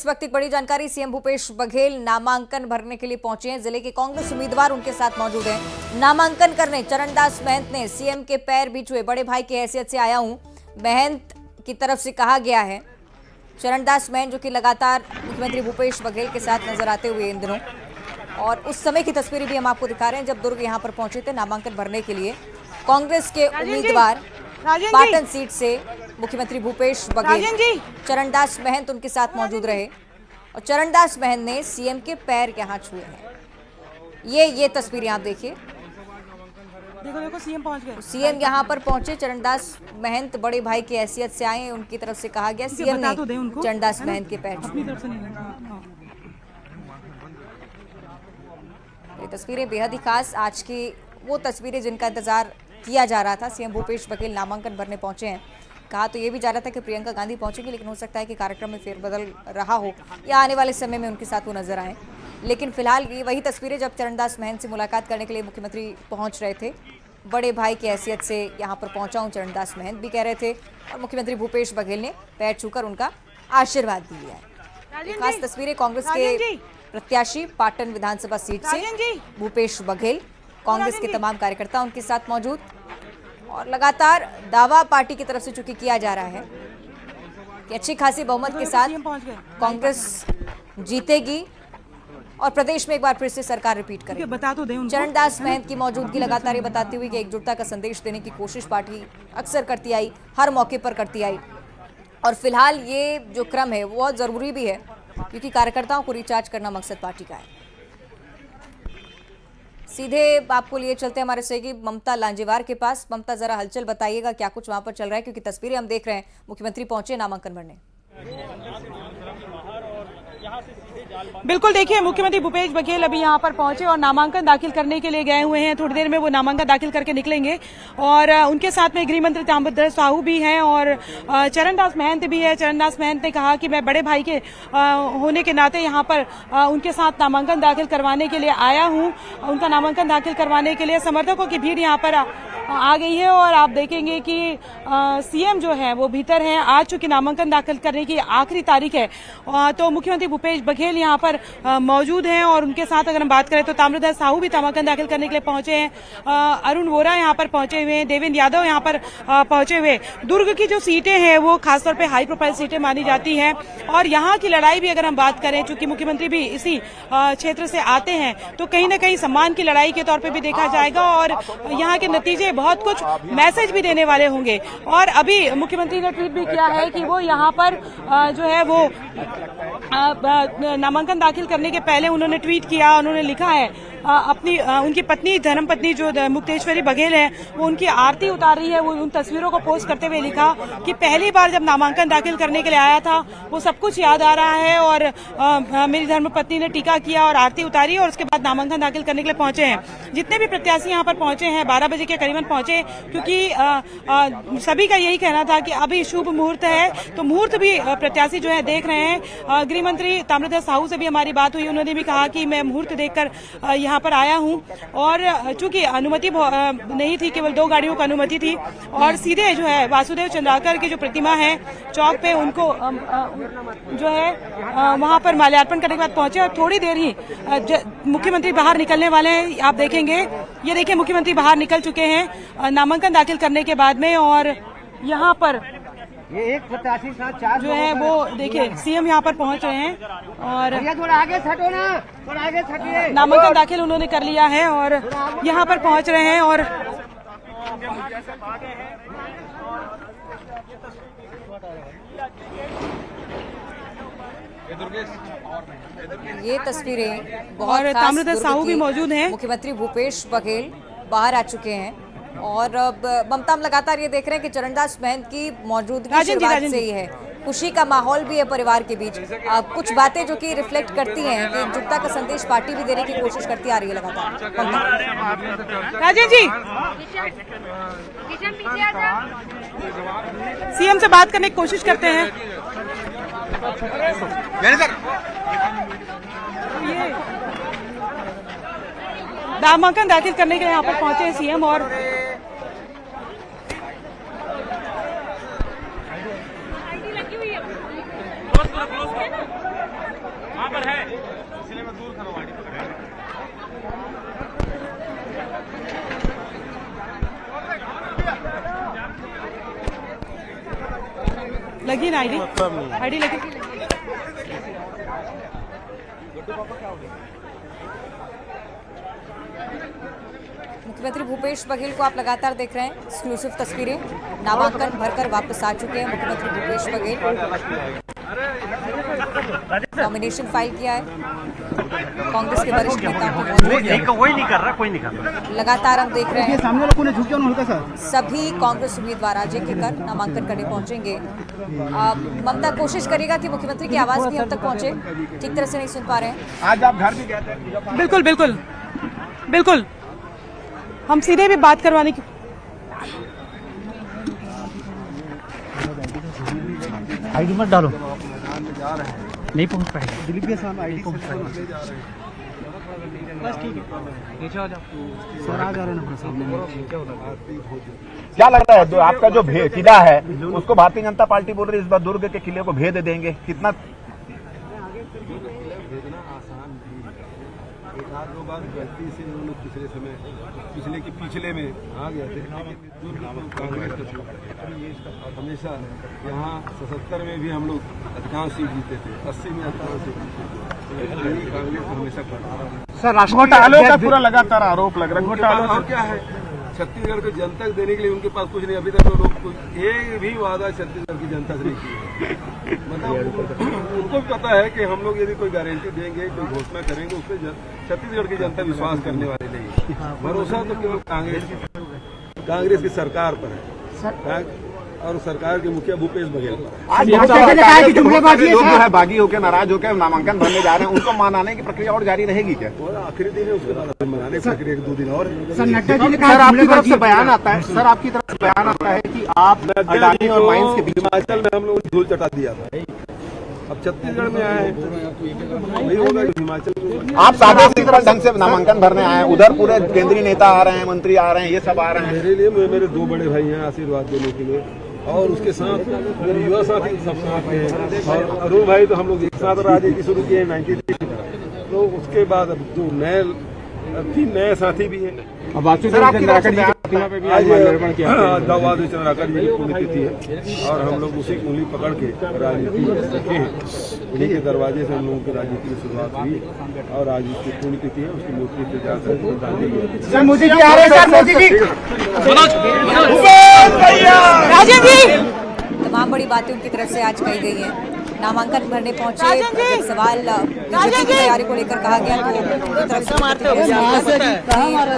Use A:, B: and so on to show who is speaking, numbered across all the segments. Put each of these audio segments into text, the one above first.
A: इस वक्त एक बड़ी जानकारी, सीएम भूपेश बघेल नामांकन भरने के लिए पहुंचे हैं। जिले के कांग्रेस उम्मीदवार उनके साथ मौजूद हैं। नामांकन करने चरणदास महंत ने सीएम के पैर भी छुए। बड़े भाई की हैसियत से आया हूं, महंत की तरफ से कहा गया है। चरणदास महंत जो कि लगातार मुख्यमंत्री भूपेश बघेल के साथ नजर आते हुए इन दिनों, और उस समय की तस्वीरें भी हम आपको दिखा रहे हैं जब दुर्ग यहाँ पर पहुंचे थे नामांकन भरने के लिए। कांग्रेस के उम्मीदवार पाटन सीट से मुख्यमंत्री भूपेश बघेल, चरणदास महंत उनके साथ मौजूद रहे और चरणदास महंत ने सीएम के पैर यहाँ छुए हैं। ये तस्वीरें आप देखिए।
B: देखो सीएम पहुंच गए।
A: सीएम यहाँ पर पहुंचे। चरणदास महंत बड़े भाई की हैसियत से आए, उनकी तरफ से कहा गया सीएम ने चरणदास महंत के पैर छुए। ये तस्वीरें बेहद ही खास, आज की वो तस्वीरें जिनका इंतजार किया जा रहा था। सीएम भूपेश बघेल नामांकन भरने पहुंचे हैं। कहा तो ये भी जा रहा था कि प्रियंका गांधी पहुंचेंगी, लेकिन हो सकता है कि कार्यक्रम में फेरबदल रहा हो या आने वाले समय में उनके साथ वो नजर आए। लेकिन फिलहाल ये वही तस्वीरें जब चरणदास महंत से मुलाकात करने के लिए मुख्यमंत्री पहुंच रहे थे। बड़े भाई की हैसियत से यहाँ पर पहुंचा हूँ, चरणदास महंत भी कह रहे थे और मुख्यमंत्री भूपेश बघेल ने पैर छूकर उनका आशीर्वाद दिया है। खास तस्वीरें कांग्रेस के प्रत्याशी पाटन विधानसभा सीट से भूपेश बघेल, कांग्रेस के तमाम कार्यकर्ता उनके साथ मौजूद, और लगातार दावा पार्टी की तरफ से चूंकि किया जा रहा है कि अच्छी खासी बहुमत के साथ कांग्रेस जीतेगी और प्रदेश में एक बार फिर से सरकार रिपीट करेगी।
B: बता तो दें
A: चरणदास महंत की मौजूदगी लगातार ये बताती हुई कि एकजुटता का संदेश देने की कोशिश पार्टी अक्सर करती आई, हर मौके पर करती आई, और फिलहाल ये जो क्रम है वो बहुत जरूरी भी है क्योंकि कार्यकर्ताओं को रिचार्ज करना मकसद पार्टी का है। सीधे आपको लिए चलते हैं हमारे सहयोगी ममता लांजेवार के पास। ममता, जरा हलचल बताइएगा, क्या कुछ वहां पर चल रहा है, क्योंकि तस्वीरें हम देख रहे हैं मुख्यमंत्री पहुंचे नामांकन भरने।
B: बिल्कुल, देखिए मुख्यमंत्री भूपेश बघेल अभी यहाँ पर पहुंचे और नामांकन दाखिल करने के लिए गए हुए हैं। थोड़ी देर में वो नामांकन दाखिल करके निकलेंगे और उनके साथ में गृह मंत्री ताम्रध्वज साहू भी हैं और चरणदास महंत भी है। चरणदास महंत ने कहा कि मैं बड़े भाई के होने के नाते यहाँ पर उनके साथ नामांकन दाखिल करवाने के लिए आया हूँ। उनका नामांकन दाखिल करवाने के लिए समर्थकों की भीड़ यहाँ पर आ गई है और आप देखेंगे कि सीएम जो है वो भीतर हैं। आज चूंकि नामांकन दाखिल करने की आखिरी तारीख है तो मुख्यमंत्री भूपेश बघेल यहाँ पर मौजूद हैं और उनके साथ अगर हम बात करें तो ताम्रध्वज साहू भी नामांकन दाखिल करने के लिए पहुंचे हैं। अरुण वोरा यहाँ पर पहुंचे हुए हैं, देवेंद्र यादव यहाँ पर पहुंचे हुए। दुर्ग की जो सीटें हैं वो खासतौर पर हाई प्रोफाइल सीटें मानी जाती हैं और यहाँ की लड़ाई भी अगर हम बात करें, चूंकि मुख्यमंत्री भी इसी क्षेत्र से आते हैं, तो कहीं न कहीं सम्मान की लड़ाई के तौर पर भी देखा जाएगा और यहाँ के नतीजे बहुत कुछ मैसेज भी देने वाले होंगे। और अभी मुख्यमंत्री ने ट्वीट भी किया है कि वो यहाँ पर जो है वो नामांकन दाखिल करने के पहले उन्होंने ट्वीट किया, उन्होंने लिखा है अपनी उनकी पत्नी धर्मपत्नी जो मुक्तेश्वरी बघेल है वो उनकी आरती उतार रही है। वो उन तस्वीरों को पोस्ट करते हुए लिखा कि पहली बार जब नामांकन दाखिल करने के लिए आया था वो सब कुछ याद आ रहा है और मेरी धर्मपत्नी ने टीका किया और आरती उतारी और उसके बाद नामांकन दाखिल करने के लिए पहुंचे हैं। जितने भी प्रत्याशी यहाँ पर पहुंचे हैं 12 बजे के करीबन पहुंचे, क्योंकि सभी का यही कहना था कि अभी शुभ मुहूर्त है, तो मुहूर्त भी प्रत्याशी जो है देख रहे हैं। गृह मंत्री ताम्रध्वज साहू से भी हमारी बात हुई, उन्होंने भी कहा कि मैं मुहूर्त देखकर यहाँ पर आया हूँ और चूंकि अनुमति नहीं थी, केवल 2 गाड़ियों की अनुमति थी और सीधे जो है वासुदेव चंद्राकर की जो प्रतिमा है चौक पे उनको जो है वहां पर माल्यार्पण करने के बाद पहुंचे और थोड़ी देर ही मुख्यमंत्री बाहर निकलने वाले हैं। आप देखेंगे, ये देखिए मुख्यमंत्री बाहर निकल चुके हैं नामांकन दाखिल करने के बाद में और यहाँ पर
C: ये एक प्रत्याशी साथ 4
B: जो है वो देखिए सीएम यहाँ पर पहुंच रहे हैं और
C: थोड़ा आगे हटो ना, थोड़ा आगे हटिए।
B: नामांकन दाखिल उन्होंने कर लिया है और यहाँ पर पहुंच रहे हैं और
A: ये तस्वीरें बहुत खास।
B: ताम्रध्वज साहू भी मौजूद हैं।
A: मुख्यमंत्री भूपेश बघेल बाहर आ चुके हैं और ममता, हम लगातार ये देख रहे हैं कि चरणदास महंत की मौजूदगी शुरुआत से ही है। खुशी का माहौल भी है परिवार के बीच। कुछ बातें जो कि रिफ्लेक्ट करती हैं कि एकजुटता का संदेश पार्टी भी देने की कोशिश करती आ रही है लगातार।
B: राजेश जी, सीएम से बात करने की कोशिश करते हैं। नामांकन दाखिल करने के लिए यहाँ पर पहुंचे सीएम और लेकिन आईडी लेकिन
A: मुख्यमंत्री भूपेश बघेल को आप लगातार देख रहे हैं। एक्सक्लूसिव तस्वीरें, नामांकन भरकर वापस आ चुके हैं मुख्यमंत्री भूपेश बघेल। नॉमिनेशन फाइल किया है। कांग्रेस के वरिष्ठ नेताओं को
D: कोई नहीं कर रहा, कोई नहीं कर रहा।
A: लगातार हम देख रहे हैं
C: सामने लोगों ने झुक हल्का सा।
A: सभी कांग्रेस उम्मीदवार आज एक कर नामांकन करने पहुंचेंगे। ममता कोशिश करेगा कि मुख्यमंत्री की आवाज भी हम तक पहुंचे। ठीक तरह से नहीं सुन पा रहे हैं।
C: आज आप घर भी गए थे?
B: बिल्कुल बिल्कुल बिल्कुल, हम सीधे भी बात करवाने की
D: आईडी मत डालो, नहीं पहुंच पाएगा।
C: दिलीप के सामने आईडी पहुंच पाएगा।
D: बस ठीक है, नीचे आ जाओ
C: सर, आ जा रहे हैं सामने।
E: क्या लगता है जो आपका जो किला है उसको भारतीय जनता पार्टी बोल रही है इस बार दुर्ग के किले को भेद देंगे? कितना
F: एक आध दो बार गलती से उन्होंने पिछले में आ गए थे। हमेशा यहाँ 77 में भी हम लोग अधिकांश सीट जीते थे, 80 में अधिकांश सीट जीते थे। कांग्रेस को हमेशा
E: सर घोटालों का पूरा लगातार आरोप लग रहा है। घोटालों
F: और क्या है, छत्तीसगढ़ को जनता को देने के लिए उनके पास कुछ नहीं। अभी तक तो लोग एक भी वादा छत्तीसगढ़ की जनता से नहीं किया। मतलब उनको भी पता है कि हम लोग यदि कोई गारंटी देंगे, कोई घोषणा करेंगे, उस पर छत्तीसगढ़ की जनता विश्वास करने वाली नहीं है। भरोसा तो केवल कांग्रेस की सरकार पर है और सरकार के मुखिया भूपेश बघेल पर।
E: आज लोग जो है बागी होकर नाराज होकर नामांकन भरने जा रहे हैं, उनको मनाने की प्रक्रिया और जारी रहेगी क्या?
F: और आखिरी दिन है, उसके बाद मनाने की प्रक्रिया 2 दिन और।
E: सर आपकी तरफ से बयान आता है, सर आपकी तरफ से बयान आता है कि आप अडानी और माइंस के बीच
F: हिमाचल में हम लोग धूल चटा दिया था, अब छत्तीसगढ़ में आए हैं, वही होगा हिमाचल में।
E: आप सादे सीधे ढंग से नामांकन भरने आए हैं, उधर पूरे केंद्रीय नेता आ रहे हैं, मंत्री आ रहे हैं, ये सब आ रहे हैं।
F: मेरे लिए मेरे 2 बड़े भाई हैं आशीर्वाद देने के लिए, और उसके साथ मेरे युवा साथी सब साथ में हैं। और अरुण भाई तो हम लोग एक साथ राजनीति शुरू किए 93 में, तो उसके बाद अब 3 नए साथी भी हैं।
E: अब आज दाऊद चंद्राकर जी की
F: पुण्यतिथि है और हम लोग उसी की उंगली पकड़ के राजनीति सीखे हैं। उन्हीं के दरवाजे से हम लोगों की राजनीति की शुरुआत हुई और आज उसकी पुण्यतिथि है, उसकी मूर्ति से जाकर
E: मोदी जी आ रहे हैं। मोदी जी
B: राजन जी,
A: तमाम बड़ी बातें उनकी तरफ से आज कही गई हैं। नामांकन भरने पहुंचे, जब सवाल बीजेपी की तैयारी को लेकर कहा गया तो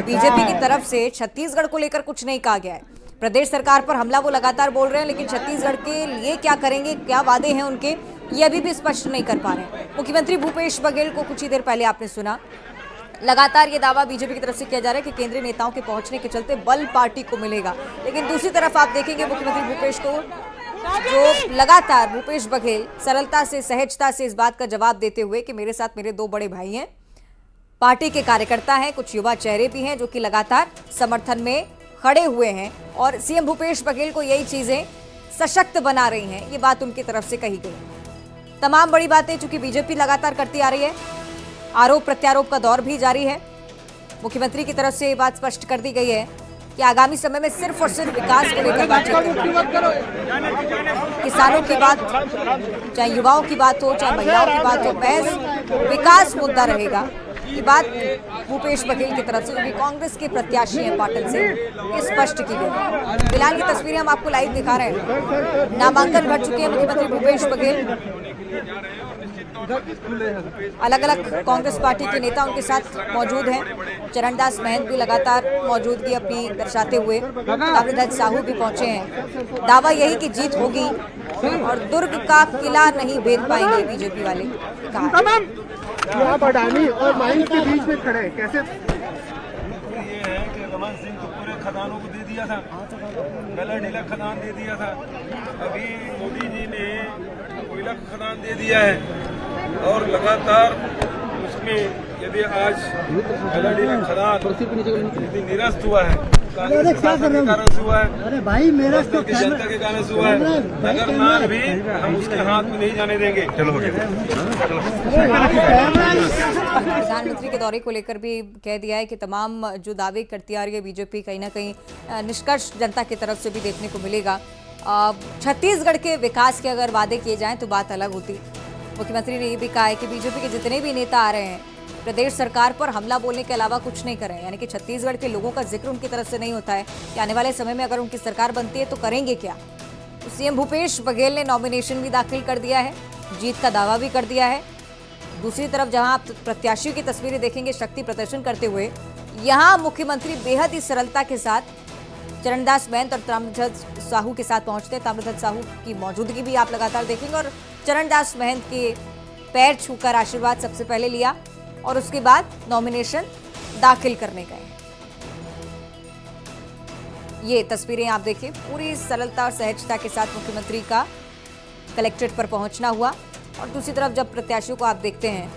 A: बीजेपी की तरफ से छत्तीसगढ़ को लेकर कुछ नहीं कहा गया है। प्रदेश सरकार पर हमला वो लगातार बोल रहे हैं, लेकिन छत्तीसगढ़ के लिए क्या करेंगे, क्या वादे हैं उनके, ये अभी भी स्पष्ट नहीं कर पा रहे हैं। मुख्यमंत्री भूपेश बघेल को कुछ ही देर पहले आपने सुना, लगातार ये दावा बीजेपी की तरफ से किया जा रहा है कि केंद्रीय नेताओं के पहुंचने के चलते बल पार्टी को मिलेगा। लेकिन दूसरी तरफ आप देखेंगे मुख्यमंत्री भूपेश को, जो लगातार भूपेश बघेल सरलता से, सहजता से इस बात का जवाब देते हुए कि मेरे साथ मेरे 2 बड़े भाई हैं, पार्टी के कार्यकर्ता हैं, कुछ युवा चेहरे भी हैं जो कि लगातार समर्थन में खड़े हुए हैं और सीएम भूपेश बघेल को यही चीजें सशक्त बना रही हैं। ये बात उनकी तरफ से कही गई। तमाम बड़ी बातें चूंकि बीजेपी लगातार करती आ रही है, आरोप प्रत्यारोप का दौर भी जारी है। मुख्यमंत्री की तरफ से ये बात स्पष्ट कर दी गई है कि आगामी समय में सिर्फ और सिर्फ विकास को लेकर बातचीत करेंगे। किसानों की बात, चाहे युवाओं की बात हो, चाहे महिलाओं की बात हो, महज विकास मुद्दा रहेगा। ये बात भूपेश बघेल की तरफ से, जो कि कांग्रेस के प्रत्याशी हैं पाटन से, ये स्पष्ट की गई। फिलहाल की तस्वीरें हम आपको लाइव दिखा रहे हैं। नामांकन भर चुके हैं मुख्यमंत्री भूपेश बघेल। अलग अलग कांग्रेस पार्टी के नेता उनके साथ मौजूद हैं। चरणदास महंत भी लगातार मौजूदगी अपनी दर्शाते हुए, ताम्रध्वज साहू भी पहुंचे हैं। दावा यही कि जीत होगी और दुर्ग का किला नहीं भेद पाएंगे बीजेपी वाले, कहा।
C: आप अडानी और माइंस के बीच में खड़े कैसे?
F: ये है कि रमन सिंह को पूरे खदानों को दे दिया था, गला ढीला खदान दे दिया था। अभी मोदी जी ने कोयला खदान दे दिया है और लगातार उसमें यदि आज गला ढीला खदान यदि निरस्त हुआ है, कांग्रेस के कारण से हुआ है,
C: अरे भाई मेरा तो
F: जनता के कारण से हुआ है, अगर मान भी हम उसके हाथ में नहीं जाने देंगे। चलो हो गया।
A: प्रधानमंत्री के दौरे को लेकर भी कह दिया है कि तमाम जो दावे करती आ रही है बीजेपी, कहीं ना कहीं निष्कर्ष जनता की तरफ से भी देखने को मिलेगा। छत्तीसगढ़ के विकास के अगर वादे किए जाएं तो बात अलग होती। मुख्यमंत्री ने यह भी कहा है कि बीजेपी के जितने भी नेता आ रहे हैं प्रदेश सरकार पर हमला बोलने के अलावा कुछ नहीं करें, यानी कि छत्तीसगढ़ के लोगों का जिक्र उनकी तरफ से नहीं होता है कि आने वाले समय में अगर उनकी सरकार बनती है तो करेंगे क्या। तो सीएम भूपेश बघेल ने नॉमिनेशन भी दाखिल कर दिया है, जीत का दावा भी कर दिया है। दूसरी तरफ जहां आप प्रत्याशियों की तस्वीरें देखेंगे शक्ति प्रदर्शन करते हुए, यहां मुख्यमंत्री बेहद ही सरलता के साथ चरणदास महंत और ताम्रध्वज साहू के साथ पहुंचते हैं। ताम्रध्वज साहू की मौजूदगी भी आप लगातार देखेंगे और चरणदास महंत के पैर छूकर आशीर्वाद सबसे पहले लिया और उसके बाद नॉमिनेशन दाखिल करने गए। ये तस्वीरें आप देखिए, पूरी सरलता और सहजता के साथ मुख्यमंत्री का कलेक्ट्रेट पर पहुंचना हुआ। और दूसरी तरफ जब प्रत्याशियों को आप देखते हैं,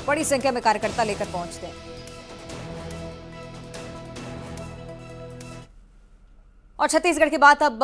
A: बड़ी संख्या में कार्यकर्ता लेकर पहुंचते हैं। और छत्तीसगढ़ की बात अब